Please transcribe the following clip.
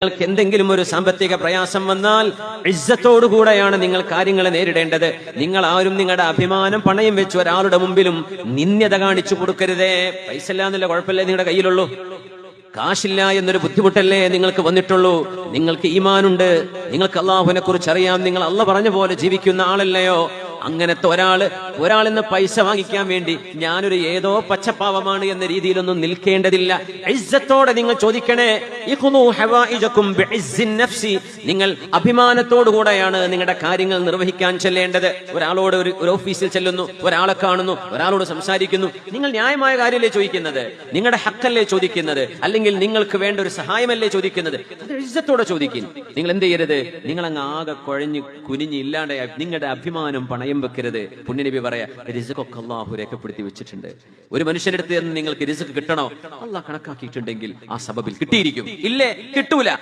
നിങ്ങൾക്ക് എന്തെങ്കിലും ഒരു സാമ്പത്തിക പ്രയാസം വന്നാൽ ഇസ്സത്തോടുകൂടെയാണ് നിങ്ങൾ കാര്യങ്ങളെ നേരിടേണ്ടത്. നിങ്ങൾ ആരും നിങ്ങളുടെ അഭിമാനം പണയം വെച്ച് ഒരാളുടെ മുമ്പിലും നിന്ദ്യത കാണിച്ചു കൊടുക്കരുതേ. പൈസ ഇല്ല എന്നുള്ള കുഴപ്പമില്ലേ നിങ്ങളുടെ കയ്യിലുള്ളൂ, കാശില്ല എന്നൊരു ബുദ്ധിമുട്ടല്ലേ നിങ്ങൾക്ക് വന്നിട്ടുള്ളൂ. നിങ്ങൾക്ക് ഈമാനുണ്ട്, നിങ്ങൾക്ക് അള്ളാഹുവിനെ കുറിച്ച് അറിയാം, നിങ്ങൾ അള്ളാഹ് പറഞ്ഞ പോലെ ജീവിക്കുന്ന ആളല്ലയോ. അങ്ങനത്തെ ഒരാളിന്ന് പൈസ വാങ്ങിക്കാൻ വേണ്ടി ഞാനൊരു ഏതോ പച്ചപ്പാവമാണ് എന്ന രീതിയിലൊന്നും നിൽക്കേണ്ടതില്ല. ഇസ്സത്തോടെ നിങ്ങൾ ചോദിക്കണേ. നിങ്ങൾ അഭിമാനത്തോടുകൂടെയാണ് നിങ്ങളുടെ കാര്യങ്ങൾ നിർവഹിക്കാൻ ചെല്ലേണ്ടത്. ഒരാളോട് ഒരു ഓഫീസിൽ ചെല്ലുന്നു, ഒരാളെ കാണുന്നു, ഒരാളോട് സംസാരിക്കുന്നു, നിങ്ങൾ ന്യായമായ കാര്യമല്ലേ ചോദിക്കുന്നത്, നിങ്ങളുടെ ഹക്കല്ലേ ചോദിക്കുന്നത്, അല്ലെങ്കിൽ നിങ്ങൾക്ക് വേണ്ട ഒരു സഹായമല്ലേ ചോദിക്കുന്നത്. അത് ഇസ്സത്തോടെ ചോദിക്കും. നിങ്ങൾ എന്ത് ചെയ്യരുത്, നിങ്ങൾ അങ്ങ് ആകെ കുഴഞ്ഞു കുനിഞ്ഞ് ഇല്ലാണ്ടായ നിങ്ങളുടെ അഭിമാനം പണയം വെക്കരുത്. പുണ്യനബി പറയാ, റിസ്ഖൊക്കെ അല്ലാഹു രേഖപ്പെടുത്തി വെച്ചിട്ടുണ്ട്. ഒരു മനുഷ്യന്റെ അടുത്ത് നിന്ന് നിങ്ങൾക്ക് റിസ്ഖ് കിട്ടണോ, അല്ലാഹ് കണക്കാക്കിയിട്ടുണ്ടെങ്കിൽ ആ സബബിൽ കിട്ടിയിരിക്കും. ഇല്ലേ, കിട്ടൂല.